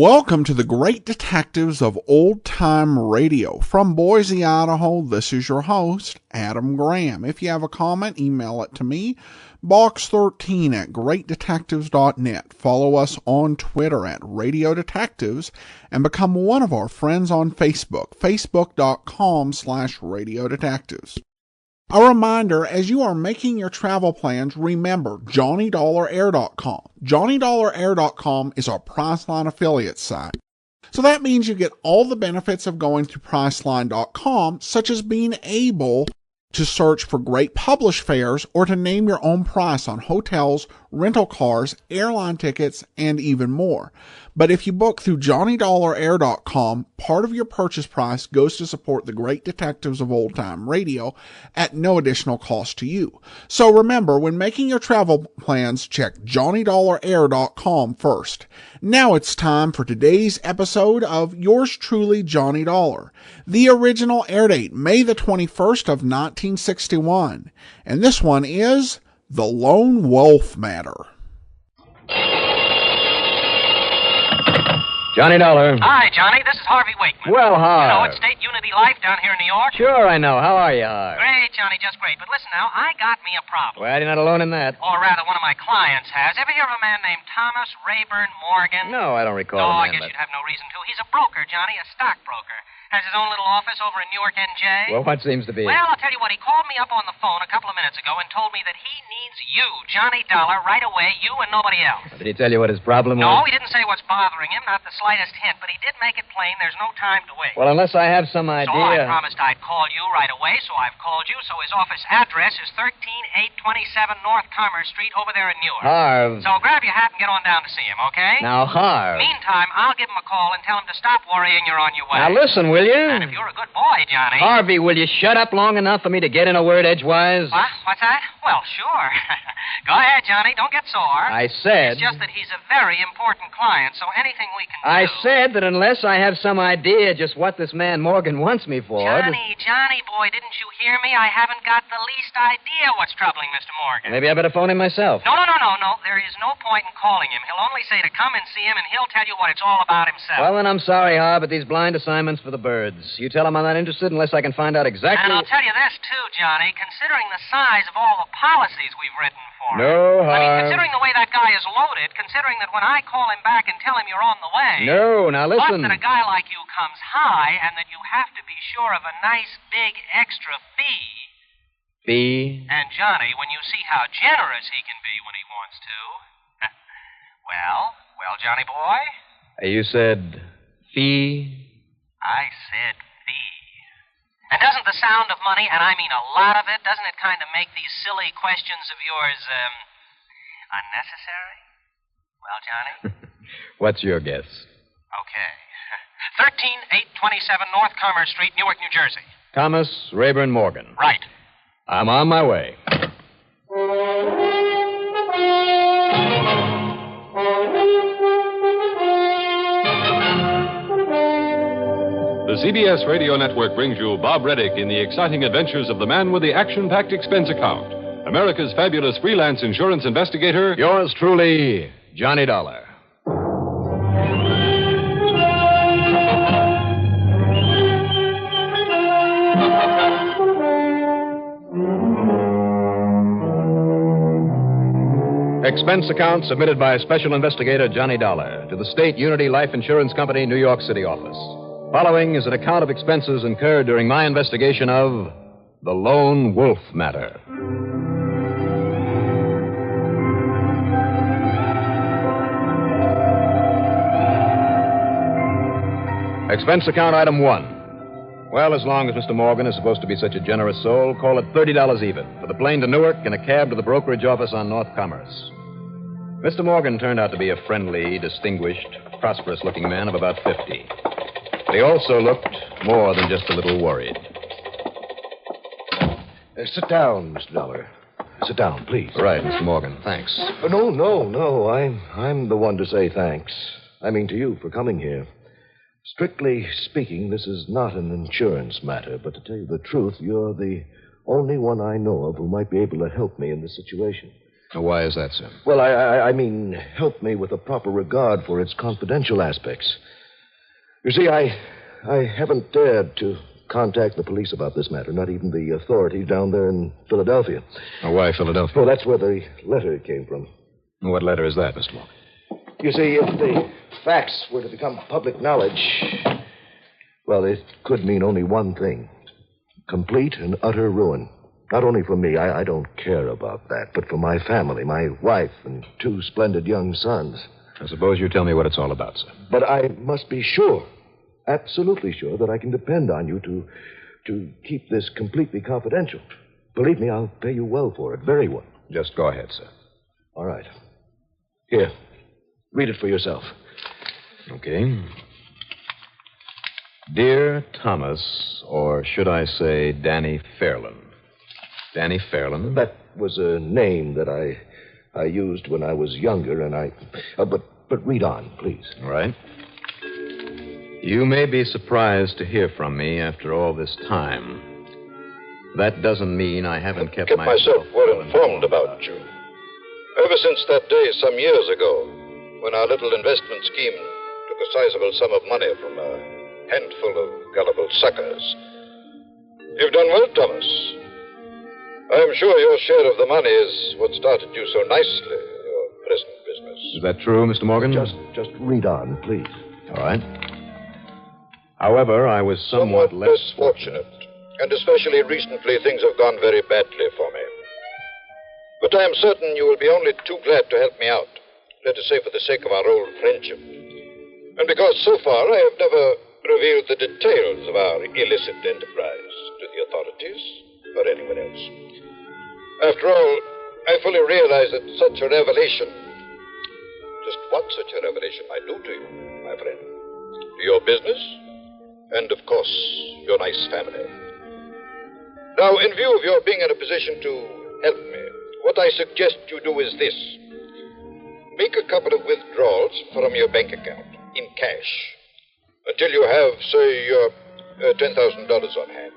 Welcome to the Great Detectives of Old Time Radio. From Boise, Idaho, this is your host, Adam Graham. If you have a comment, email it to me, box13@greatdetectives.net. Follow us on Twitter @Radio Detectives and become one of our friends on Facebook, facebook.com/Radio Detectives. A reminder, as you are making your travel plans, remember JohnnyDollarAir.com. JohnnyDollarAir.com is our Priceline affiliate site. So that means you get all the benefits of going through Priceline.com, such as being able to search for great published fares or to name your own price on hotels, rental cars, airline tickets, and even more. But if you book through JohnnyDollarAir.com, part of your purchase price goes to support the Great Detectives of Old Time Radio at no additional cost to you. So remember, when making your travel plans, check JohnnyDollarAir.com first. Now it's time for today's episode of Yours Truly, Johnny Dollar. The original air date, May the 21st of 1961. And this one is The Lone Wolf Matter. Johnny Dollar. Hi, Johnny. This is Harvey Wakeman. Well, Harv. You know, it's State Unity Life down here in New York. Sure, I know. How are you, Harv? Great, Johnny, just great. But listen now, I got me a problem. Well, you're not alone in that. Or rather, one of my clients has. Ever hear of a man named Thomas Rayburn Morgan? No, I don't recall No, him. I guess you'd have no reason to. He's a broker, Johnny, a stockbroker. Has his own little office over in Newark, NJ. Well, what seems to be? Well, I'll tell you what. He called me up on the phone a couple of minutes ago and told me that he needs you, Johnny Dollar, right away, you and nobody else. Did he tell you what his problem was? No, he didn't say what's bothering him, not the slightest hint, but he did make it plain there's no time to wait. Well, unless I have some idea. So I promised I'd call you right away, so I've called you. So his office address is 13827 North Commerce Street over there in Newark. Harv. So grab your hat and get on down to see him, okay? Now, Harv. Meantime, I'll give him a call and tell him to stop worrying you're on your way. Now, listen, will you? And if you're a good boy, Johnny. Harvey, will you shut up long enough for me to get in a word edgewise? What? What's that? Well, sure. Go ahead, Johnny. Don't get sore. I said... It's just that he's a very important client, so anything we can do... I said that unless I have some idea just what this man Morgan wants me for... Johnny boy, didn't you hear me? I haven't got the least idea what's troubling Mr. Morgan. Maybe I better phone him myself. No. There is no point in calling him. He'll only say to come and see him, and he'll tell you what it's all about himself. Well, then I'm sorry, Harv, but these blind assignments for the birds. You tell him I'm not interested unless I can find out exactly... And I'll tell you this, too, Johnny. Considering the size of all the policies we've written for him... No, Harv. I mean, considering the way that guy is loaded, considering that when I call him back and tell him you're on the way... No, now listen... But that a guy like you comes high, and that you have to be sure of a nice, big, extra fee... Fee? And, Johnny, when you see how generous he can be when he wants to... Well, Johnny boy? You said fee? I said fee. And doesn't the sound of money, and I mean a lot of it, doesn't it kind of make these silly questions of yours, unnecessary? Well, Johnny? What's your guess? Okay. 13827 North Commerce Street, Newark, New Jersey. Thomas Rayburn Morgan. Right. I'm on my way. The CBS Radio Network brings you Bob Reddick in the exciting adventures of the man with the action-packed expense account, America's fabulous freelance insurance investigator. Yours truly, Johnny Dollar. Expense account submitted by Special Investigator Johnny Dollar to the State Unity Life Insurance Company, New York City office. Following is an account of expenses incurred during my investigation of the Lone Wolf Matter. Expense account item 1. Well, as long as Mr. Morgan is supposed to be such a generous soul, call it $30 even for the plane to Newark and a cab to the brokerage office on North Commerce. Mr. Morgan turned out to be a friendly, distinguished, prosperous-looking man of about 50. But he also looked more than just a little worried. Sit down, Mr. Dollar. Sit down, please. Right, Mr. Morgan. Thanks. No. I'm the one to say thanks. I mean to you for coming here. Strictly speaking, this is not an insurance matter, but to tell you the truth, you're the only one I know of who might be able to help me in this situation. Why is that, sir? Well, I mean, help me with a proper regard for its confidential aspects. You see, I haven't dared to contact the police about this matter, not even the authorities down there in Philadelphia. Why Philadelphia? Well, that's where the letter came from. What letter is that, Mr. Morgan? You see, if the facts were to become public knowledge, well, it could mean only one thing. Complete and utter ruin. Not only for me, I don't care about that, but for my family, my wife, and 2 splendid young sons. I suppose you tell me what it's all about, sir. But I must be sure, absolutely sure, that I can depend on you to keep this completely confidential. Believe me, I'll pay you well for it, very well. Just go ahead, sir. All right. Here, read it for yourself. Okay. Dear Thomas, or should I say Danny Fairland? Danny Fairland? That was a name that I used when I was younger, and but read on, please. All right. You may be surprised to hear from me after all this time. That doesn't mean I haven't kept myself well informed about you. Ever since that day some years ago, when our little investment scheme took a sizable sum of money from a handful of gullible suckers. You've done well, Thomas. I'm sure your share of the money is what started you so nicely in your present business. Is that true, Mr. Morgan? Just read on, please. All right. However, I was somewhat less fortunate, and especially recently things have gone very badly for me. But I am certain you will be only too glad to help me out, let us say for the sake of our old friendship. And because so far I have never revealed the details of our illicit enterprise to the authorities or anyone else. After all, I fully realize that such a revelation, just what such a revelation might do to you, my friend, to your business, and of course, your nice family. Now, in view of your being in a position to help me, what I suggest you do is this. Make a couple of withdrawals from your bank account in cash until you have, say, $10,000 on hand.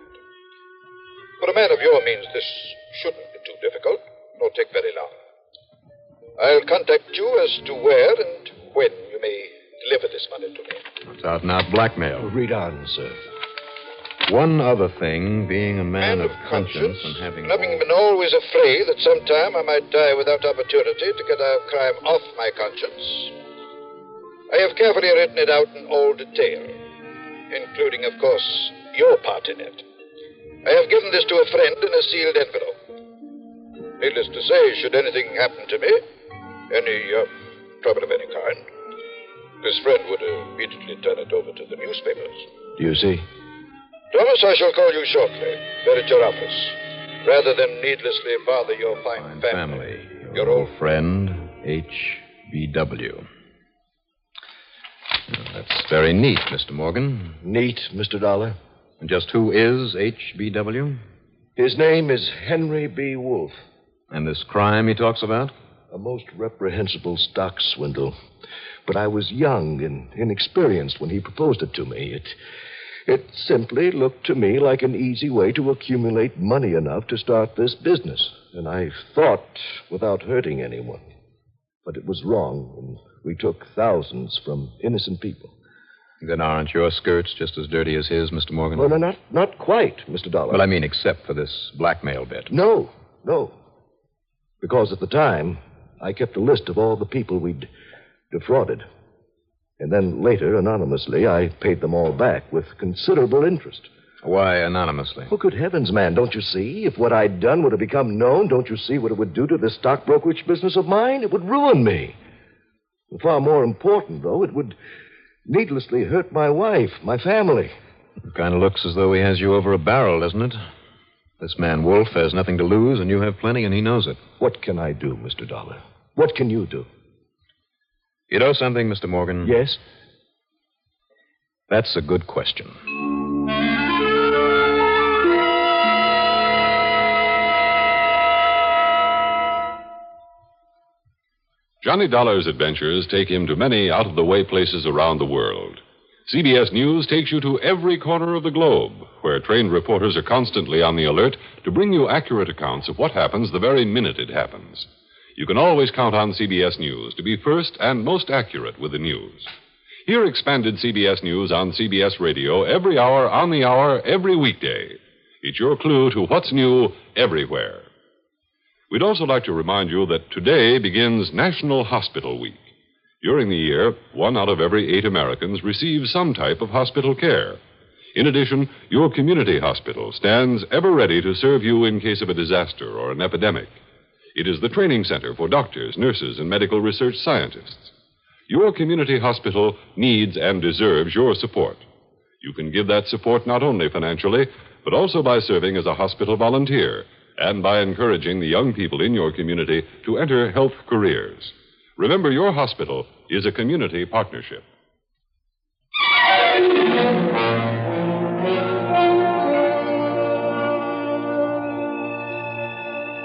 For a man of your means, this shouldn't be too difficult, nor take very long. I'll contact you as to where and when you may deliver this money to me. It's out and out blackmail. Read on, sir. One other thing, being a man of conscience and having been always afraid that sometime I might die without opportunity to get a crime off my conscience, I have carefully written it out in all detail, including, of course, your part in it. I have given this to a friend in a sealed envelope. Needless to say, should anything happen to me, any trouble of any kind, this friend would immediately turn it over to the newspapers. Do you see? Thomas, I shall call you shortly. There at your office. Rather than needlessly bother your fine family. Your old friend, H.B.W. That's very neat, Mr. Morgan. Neat, Mr. Dollar. And just who is H.B.W.? His name is Henry B. Wolfe. And this crime he talks about? A most reprehensible stock swindle. But I was young and inexperienced when he proposed it to me. It simply looked to me like an easy way to accumulate money enough to start this business. And I thought without hurting anyone. But it was wrong, and we took thousands from innocent people. Then aren't your skirts just as dirty as his, Mr. Morgan? Well, no, not quite, Mr. Dollar. Well, I mean, except for this blackmail bit. No. Because at the time, I kept a list of all the people we'd defrauded. And then later, anonymously, I paid them all back with considerable interest. Why anonymously? Oh, good heavens, man, don't you see? If what I'd done would have become known, don't you see what it would do to this stock brokerage business of mine? It would ruin me. And far more important, though, it would needlessly hurt my wife, my family. It kind of looks as though he has you over a barrel, doesn't it? This man Wolfe has nothing to lose, and you have plenty, and he knows it. What can I do, Mr. Dollar? What can you do? You know something, Mr. Morgan? Yes? That's a good question. Johnny Dollar's adventures take him to many out-of-the-way places around the world. CBS News takes you to every corner of the globe, where trained reporters are constantly on the alert to bring you accurate accounts of what happens the very minute it happens. You can always count on CBS News to be first and most accurate with the news. Hear expanded CBS News on CBS Radio every hour on the hour, every weekday. It's your clue to what's new everywhere. We'd also like to remind you that today begins National Hospital Week. During the year, 1 out of every 8 Americans receives some type of hospital care. In addition, your community hospital stands ever ready to serve you in case of a disaster or an epidemic. It is the training center for doctors, nurses, and medical research scientists. Your community hospital needs and deserves your support. You can give that support not only financially, but also by serving as a hospital volunteer and by encouraging the young people in your community to enter health careers. Remember, your hospital is a community partnership.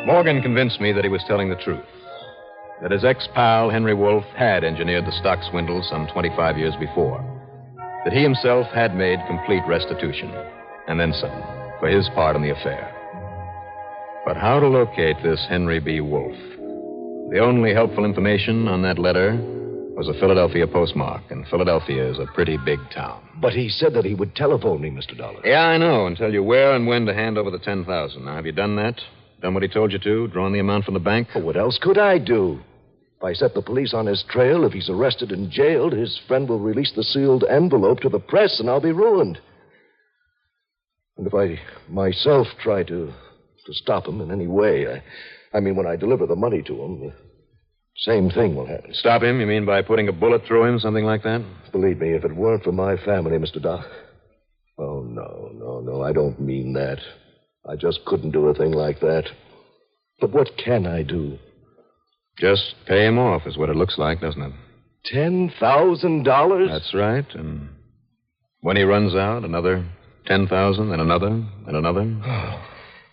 Morgan convinced me that he was telling the truth. That his ex-pal, Henry Wolfe, had engineered the stock swindle some 25 years before. That he himself had made complete restitution, and then some, for his part in the affair. But how to locate this Henry B. Wolfe? The only helpful information on that letter was a Philadelphia postmark, and Philadelphia is a pretty big town. But he said that he would telephone me, Mr. Dollar. Yeah, I know, and tell you where and when to hand over the $10,000. Now, have you done that? Done what he told you to? Drawn the amount from the bank? Well, what else could I do? If I set the police on his trail, if he's arrested and jailed, his friend will release the sealed envelope to the press, and I'll be ruined. And if I myself try to stop him in any way, I mean, when I deliver the money to him, the same thing will happen. Stop him? You mean by putting a bullet through him, something like that? Believe me, if it weren't for my family, Mr. Doc. Oh, no, I don't mean that. I just couldn't do a thing like that. But what can I do? Just pay him off is what it looks like, doesn't it? $10,000? That's right. And when he runs out, another 10,000 and another and another.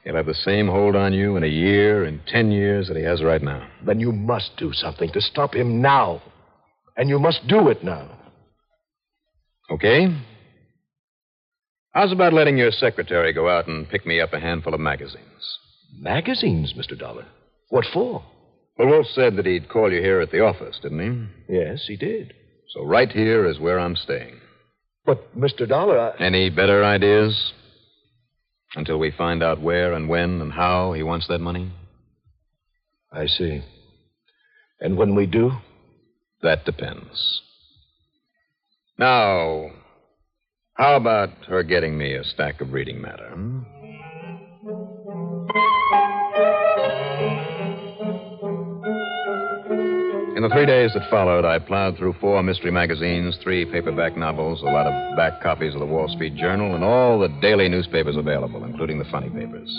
He'll have the same hold on you in a year, in 10 years that he has right now. Then you must do something to stop him now. And you must do it now. Okay. How's about letting your secretary go out and pick me up a handful of magazines? Magazines, Mr. Dollar? What for? Well, Wolf said that he'd call you here at the office, didn't he? Yes, he did. So right here is where I'm staying. But, Mr. Dollar, Any better ideas? Until we find out where and when and how he wants that money? I see. And when we do? That depends. Now, how about her getting me a stack of reading matter? In the 3 days that followed, I plowed through 4 mystery magazines, 3 paperback novels, a lot of back copies of the Wall Street Journal, and all the daily newspapers available, including the funny papers.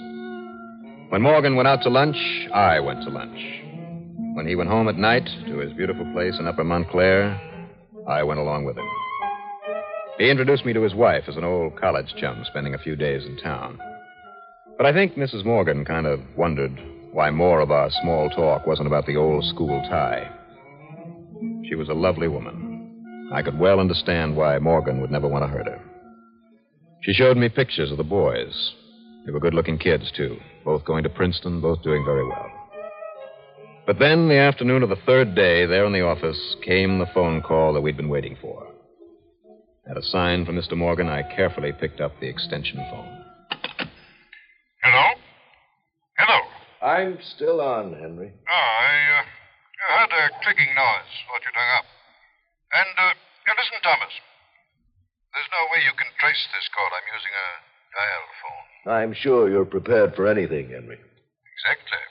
When Morgan went out to lunch, I went to lunch. When he went home at night to his beautiful place in Upper Montclair, I went along with him. He introduced me to his wife as an old college chum spending a few days in town. But I think Mrs. Morgan kind of wondered why more of our small talk wasn't about the old school tie. She was a lovely woman. I could well understand why Morgan would never want to hurt her. She showed me pictures of the boys. They were good-looking kids, too, both going to Princeton, both doing very well. But then, the afternoon of the 3rd day, there in the office, came the phone call that we'd been waiting for. At a sign from Mr. Morgan, I carefully picked up the extension phone. Hello? Hello? I'm still on, Henry. I heard a clicking noise. Thought you'd hung up. And, listen, Thomas. There's no way you can trace this call. I'm using a dial phone. I'm sure you're prepared for anything, Henry. Exactly.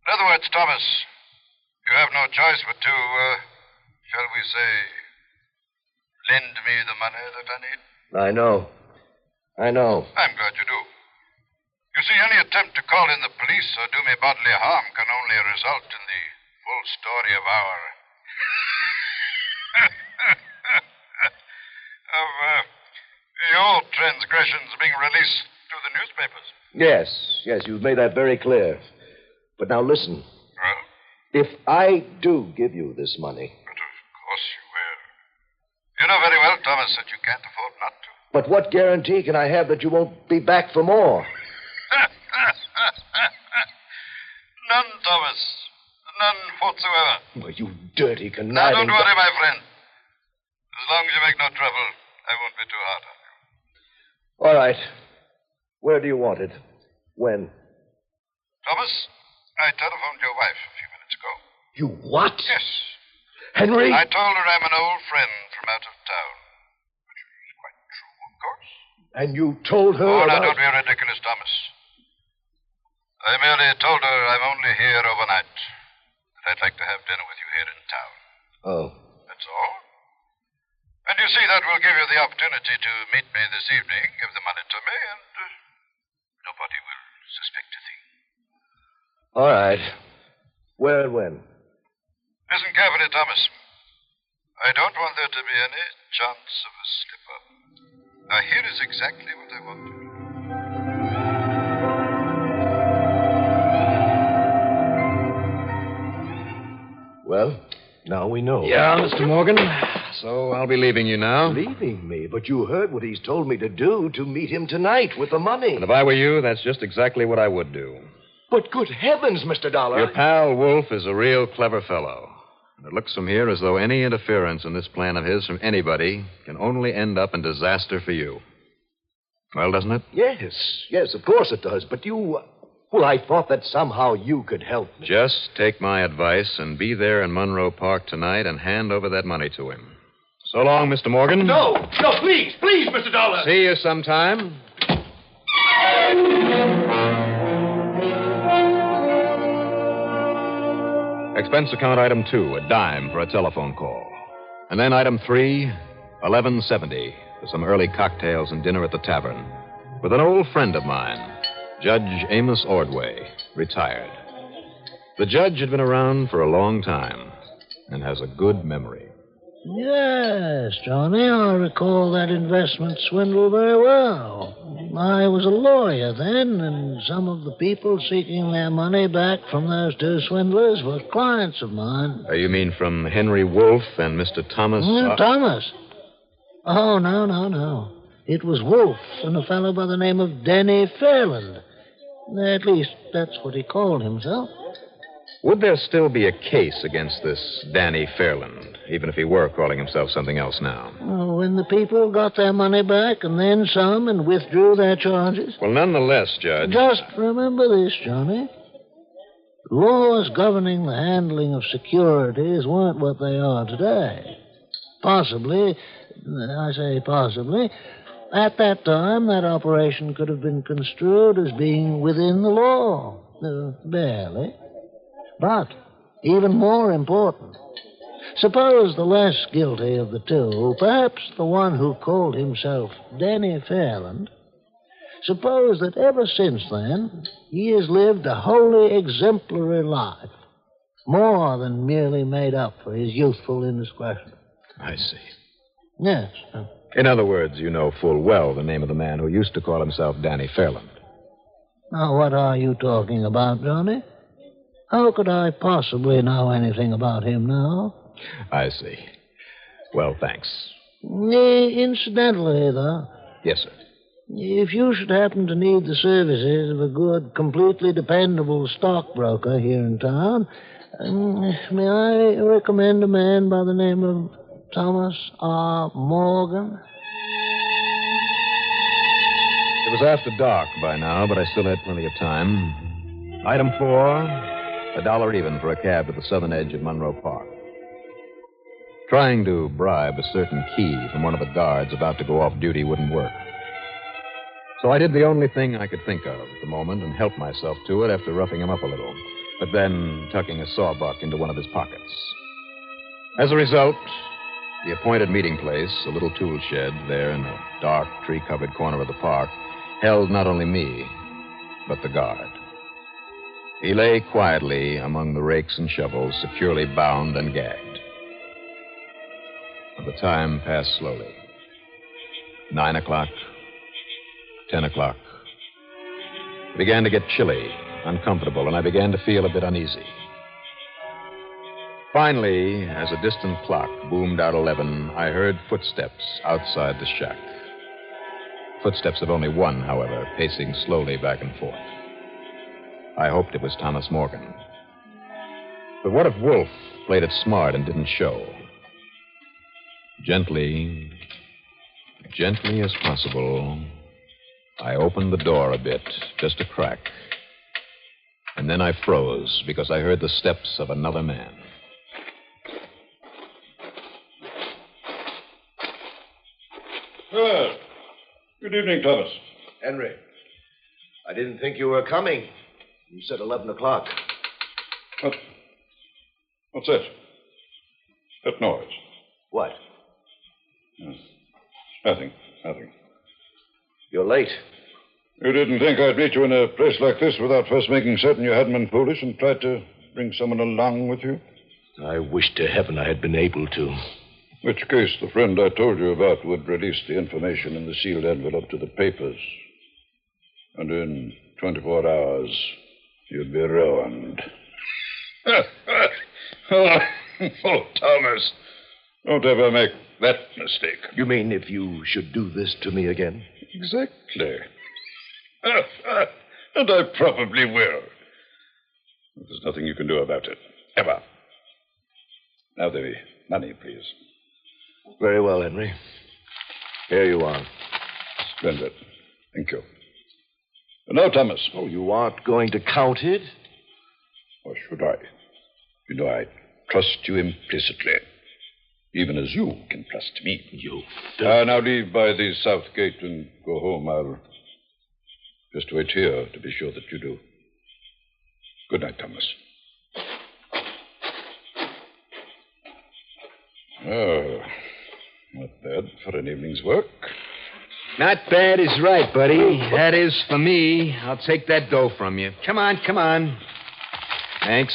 In other words, Thomas, you have no choice but to, shall we say, lend me the money that I need. I know. I'm glad you do. You see, any attempt to call in the police or do me bodily harm can only result in the full story of our... your transgressions being released to the newspapers. Yes, you've made that very clear. But now listen. Well? If I do give you this money... But of course you will. You know very well, Thomas, that you can't afford not to. But what guarantee can I have that you won't be back for more? None, Thomas. whatsoever. Well, you dirty, Now, conniving... don't worry, my friend. As long as you make no trouble, I won't be too hard on you. All right. Where do you want it? When? Thomas, I telephoned your wife a few minutes ago. You what? Yes. Henry? I told her I'm an old friend from out of town. Which is quite true, of course. And you told her Oh, now, about... don't be ridiculous, Thomas. I merely told her I'm only here overnight. That I'd like to have dinner with you here in town. Oh. That's all. And you see, that will give you the opportunity to meet me this evening, give the money to me, and nobody will suspect a thing. All right. Where and when? Listen carefully, Thomas. I don't want there to be any chance of a slip-up. Now, here is exactly what I want to do. Well, now we know. Yeah, Mr. Morgan. So I'll be leaving you now. Leaving me? But you heard what he's told me to do, to meet him tonight with the money. And if I were you, that's just exactly what I would do. But good heavens, Mr. Dollar. Your pal Wolf is a real clever fellow. And it looks from here as though any interference in this plan of his from anybody can only end up in disaster for you. Well, doesn't it? Yes, of course it does. But you... Well, I thought that somehow you could help me. Just take my advice and be there in Monroe Park tonight and hand over that money to him. So long, Mr. Morgan. No, please, Mr. Dollar. See you sometime. Expense account item 2, a dime for a telephone call. And then item 3, $11.70 for some early cocktails and dinner at the tavern with an old friend of mine, Judge Amos Ordway, retired. The judge had been around for a long time and has a good memory. Yes, Johnny, I recall that investment swindle very well. I was a lawyer then, and some of the people seeking their money back from those two swindlers were clients of mine. You mean from Henry Wolf and Mr. Thomas? Thomas? Oh, no. It was Wolf and a fellow by the name of Danny Fairland. At least, that's what he called himself. Would there still be a case against this Danny Fairland, even if he were calling himself something else now? Oh, when the people got their money back and then some and withdrew their charges? Well, nonetheless, Judge... Just remember this, Johnny. Laws governing the handling of securities weren't what they are today. Possibly, I say possibly, at that time that operation could have been construed as being within the law. Barely. But, even more important, suppose the less guilty of the two, perhaps the one who called himself Danny Fairland, suppose that ever since then he has lived a wholly exemplary life, more than merely made up for his youthful indiscretion. I see. Yes. In other words, you know full well the name of the man who used to call himself Danny Fairland. Now, what are you talking about, Johnny? How could I possibly know anything about him now? I see. Well, thanks. Incidentally, though. Yes, sir. If you should happen to need the services of a good, completely dependable stockbroker here in town, may I recommend a man by the name of Thomas R. Morgan? It was after dark by now, but I still had plenty of time. Item 4... $1 even for a cab to the southern edge of Monroe Park. Trying to bribe a certain key from one of the guards about to go off duty wouldn't work. So I did the only thing I could think of at the moment and helped myself to it after roughing him up a little, but then tucking a sawbuck into one of his pockets. As a result, the appointed meeting place, a little tool shed there in a dark, tree-covered corner of the park, held not only me, but the guard. He lay quietly among the rakes and shovels, securely bound and gagged. The time passed slowly. 9 o'clock, 10 o'clock. It began to get chilly, uncomfortable, and I began to feel a bit uneasy. Finally, as a distant clock boomed out 11, I heard footsteps outside the shack. Footsteps of only one, however, pacing slowly back and forth. I hoped it was Thomas Morgan. But what if Wolf played it smart and didn't show? Gently as possible, I opened the door a bit, just a crack. And then I froze because I heard the steps of another man. Well, good evening, Thomas. Henry, I didn't think you were coming. You said 11 o'clock. What's that? That noise? What? Nothing. You're late. You didn't think I'd meet you in a place like this without first making certain you hadn't been foolish and tried to bring someone along with you? I wish to heaven I had been able to. In which case, the friend I told you about would release the information in the sealed envelope to the papers. And in 24 hours, you'd be ruined. Oh, Thomas. Don't ever make that mistake. You mean if you should do this to me again? Exactly. And I probably will. There's nothing you can do about it. Ever. Now, the money, please. Very well, Henry. Here you are. Splendid. Thank you. And now, Thomas. Oh, you aren't going to count it? Or should I? You know, I trust you implicitly. Even as you can trust me. You now leave by the south gate and go home. I'll just wait here to be sure that you do. Good night, Thomas. Oh, not bad for an evening's work. Not bad is right, buddy. That is for me. I'll take that dough from you. Come on. Thanks.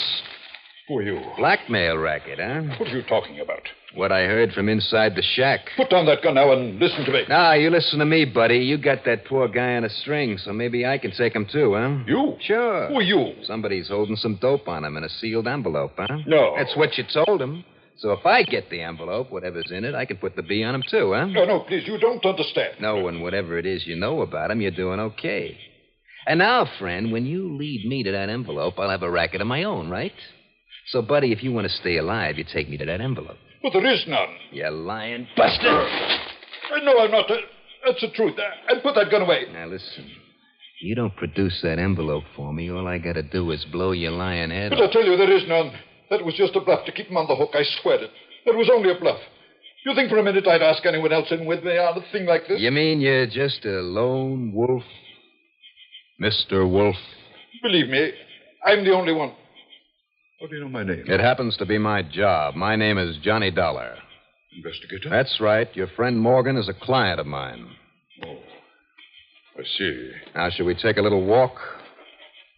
Who are you? Blackmail racket, huh? What are you talking about? What I heard from inside the shack. Put down that gun now and listen to me. Nah, you listen to me, buddy. You got that poor guy on a string, so maybe I can take him too, huh? You? Sure. Who are you? Somebody's holding some dope on him in a sealed envelope, huh? No. That's what you told him. So if I get the envelope, whatever's in it, I can put the B on him too, huh? No, please, you don't understand. No, and whatever it is you know about him, you're doing okay. And now, friend, when you lead me to that envelope, I'll have a racket of my own, right? So, buddy, if you want to stay alive, you take me to that envelope. But there is none. You lying bastard. No, I'm not. That's the truth. And put that gun away. Now, listen. You don't produce that envelope for me, all I got to do is blow your lying head But off. I tell you, there is none. That was just a bluff to keep him on the hook. I swear it. That was only a bluff. You think for a minute I'd ask anyone else in with me on a thing like this? You mean you're just a lone wolf? Mr. Wolf? Believe me, I'm the only one. How do you know my name? It happens to be my job. My name is Johnny Dollar. Investigator? That's right. Your friend Morgan is a client of mine. Oh, I see. Now, should we take a little walk?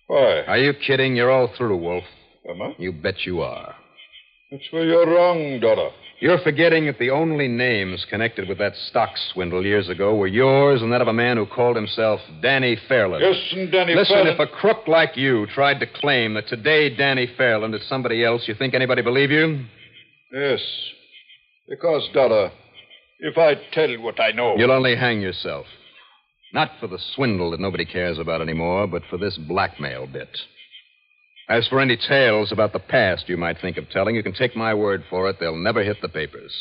Why? Are you kidding? You're all through, Wolf. Am I? You bet you are. That's where you're wrong, Dollar. You're forgetting that the only names connected with that stock swindle years ago were yours and that of a man who called himself Danny Fairland. Yes, and Danny Listen, Fairland... if a crook like you tried to claim that today Danny Fairland is somebody else, you think anybody believe you? Yes. Because, Dollar, if I tell you what I know... You'll only hang yourself. Not for the swindle that nobody cares about anymore, but for this blackmail bit. As for any tales about the past you might think of telling, you can take my word for it, they'll never hit the papers.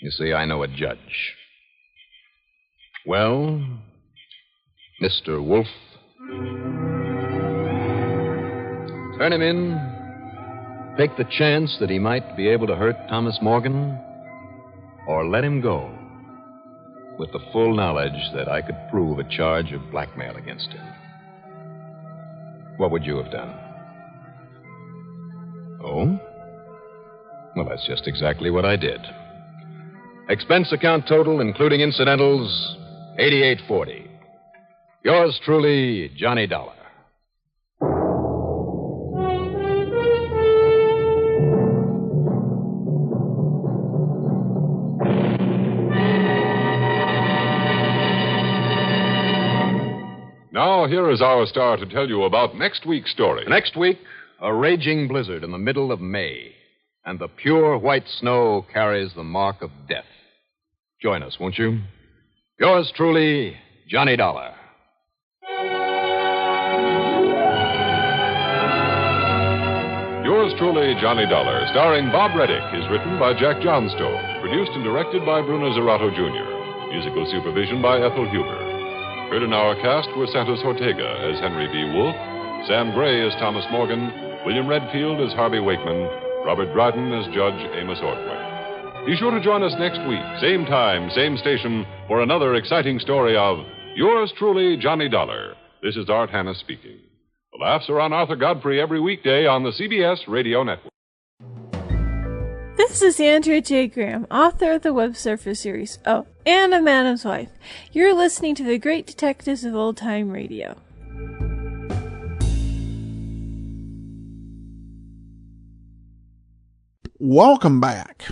You see, I know a judge. Well, Mr. Wolf, turn him in, take the chance that he might be able to hurt Thomas Morgan, or let him go with the full knowledge that I could prove a charge of blackmail against him. What would you have done? Oh? Well, that's just exactly what I did. Expense account total, including incidentals, $88.40. Yours truly, Johnny Dollar. Now, here is our star to tell you about next week's story. Next week, a raging blizzard in the middle of May, and the pure white snow carries the mark of death. Join us, won't you? Yours truly, Johnny Dollar. Yours truly, Johnny Dollar, starring Bob Reddick, is written by Jack Johnstone, produced and directed by Bruno Zerato Jr., musical supervision by Ethel Huber. Heard in our cast were Santos Ortega as Henry B. Wolfe, Sam Gray as Thomas Morgan, William Redfield as Harvey Wakeman, Robert Dryden as Judge Amos Ordway. Be sure to join us next week, same time, same station, for another exciting story of Yours truly, Johnny Dollar. This is Art Hanna speaking. The laughs are on Arthur Godfrey every weekday on the CBS Radio Network. This is Andrea J. Graham, author of the Web Surfer series, Oh, and a Madam's Wife. You're listening to the Great Detectives of Old Time Radio. Welcome back.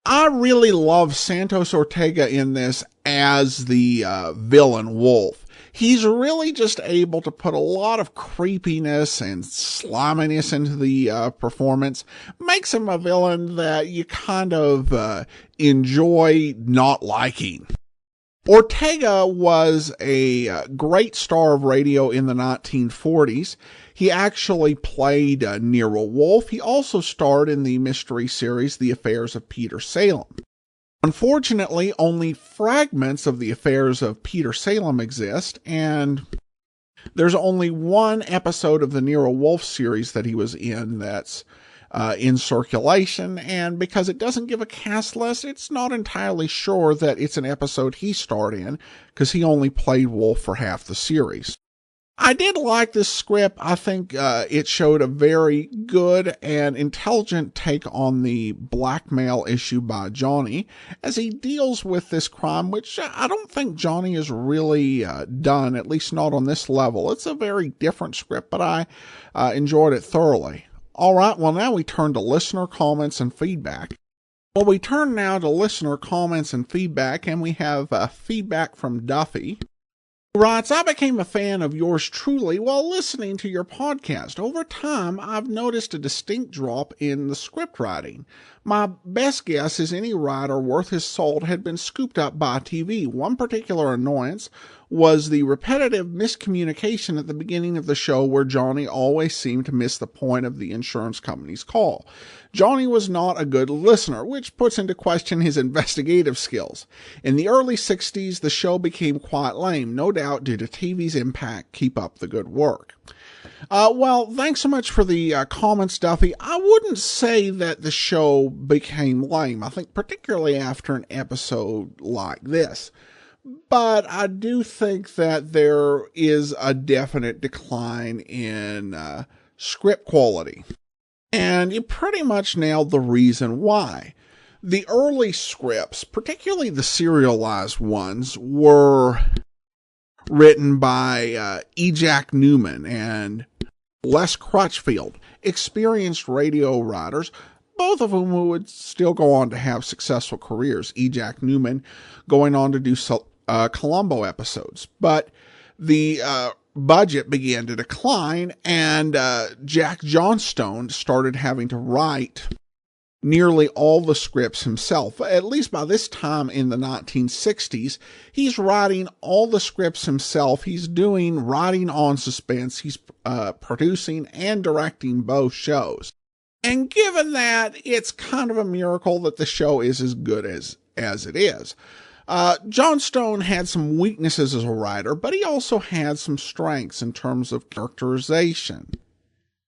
I really love Santos Ortega in this as the villain Wolf. He's really just able to put a lot of creepiness and sliminess into the performance. Makes him a villain that you kind of enjoy not liking. Ortega was a great star of radio in the 1940s. He actually played Nero Wolfe. He also starred in the mystery series The Affairs of Peter Salem. Unfortunately, only fragments of The Affairs of Peter Salem exist, and there's only one episode of the Nero Wolfe series that he was in that's in circulation, and because it doesn't give a cast list, it's not entirely sure that it's an episode he starred in, because he only played Wolfe for half the series. I did like this script. I think it showed a very good and intelligent take on the blackmail issue by Johnny as he deals with this crime, which I don't think Johnny has really done, at least not on this level. It's a very different script, but I enjoyed it thoroughly. All right, well, now we turn to listener comments and feedback. Well, we turn now to listener comments and feedback, and we have feedback from Duffy. Writes, I became a fan of yours truly while listening to your podcast. Over time, I've noticed a distinct drop in the script writing. My best guess is any writer worth his salt had been scooped up by TV. One particular annoyance was the repetitive miscommunication at the beginning of the show where Johnny always seemed to miss the point of the insurance company's call. Johnny was not a good listener, which puts into question his investigative skills. In the early 60s, the show became quite lame, no doubt due to TV's impact. Keep up the good work. Well, thanks so much for the comments, Duffy. I wouldn't say that the show became lame. I think particularly after an episode like this. But I do think that there is a definite decline in script quality. And you pretty much nailed the reason why. The early scripts, particularly the serialized ones, were written by E. Jack Newman and Les Crutchfield, experienced radio writers, both of whom would still go on to have successful careers. E. Jack Newman going on to do Columbo episodes. But the budget began to decline, and Jack Johnstone started having to write nearly all the scripts himself. At least by this time in the 1960s, he's writing all the scripts himself. He's doing writing on suspense. He's producing and directing both shows. And given that, it's kind of a miracle that the show is as good as it is. Johnstone had some weaknesses as a writer, but he also had some strengths in terms of characterization.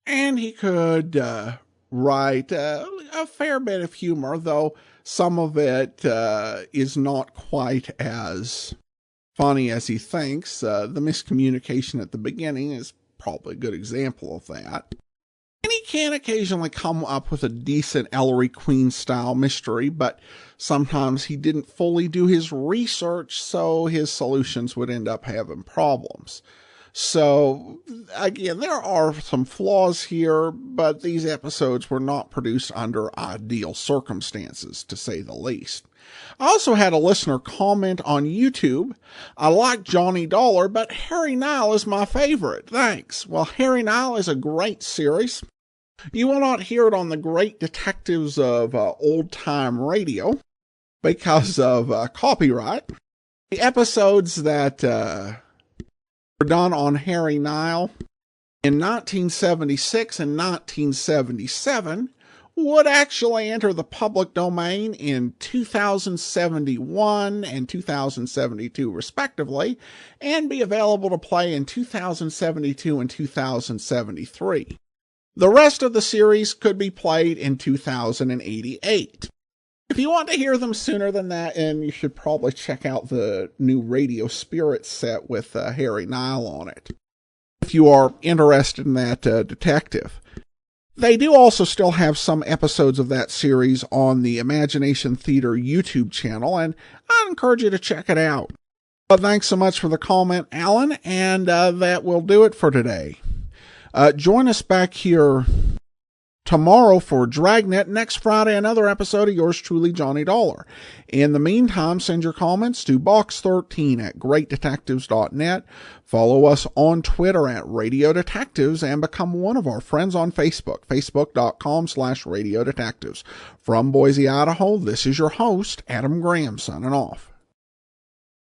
And he could write a fair bit of humor, though some of it is not quite as funny as he thinks. The miscommunication at the beginning is probably a good example of that. And he can occasionally come up with a decent Ellery Queen style mystery, but sometimes he didn't fully do his research, so his solutions would end up having problems. So, again, there are some flaws here, but these episodes were not produced under ideal circumstances, to say the least. I also had a listener comment on YouTube. I like Johnny Dollar, but Harry Nile is my favorite. Thanks. Well, Harry Nile is a great series. You will not hear it on the Great Detectives of Old Time Radio because of copyright. The episodes that were done on Harry Nile in 1976 and 1977 would actually enter the public domain in 2071 and 2072 respectively, and be available to play in 2072 and 2073. The rest of the series could be played in 2088. If you want to hear them sooner than that, and you should probably check out the new Radio Spirit set with Harry Nile on it, if you are interested in that detective. They do also still have some episodes of that series on the Imagination Theater YouTube channel, and I'd encourage you to check it out. But thanks so much for the comment, Alan, and that will do it for today. Join us back here tomorrow for Dragnet. Next Friday, another episode of yours truly, Johnny Dollar. In the meantime, send your comments to box13@greatdetectives.net. Follow us on Twitter @Radio Detectives and become one of our friends on Facebook, facebook.com/Radio Detectives. From Boise, Idaho, this is your host, Adam Graham, signing off.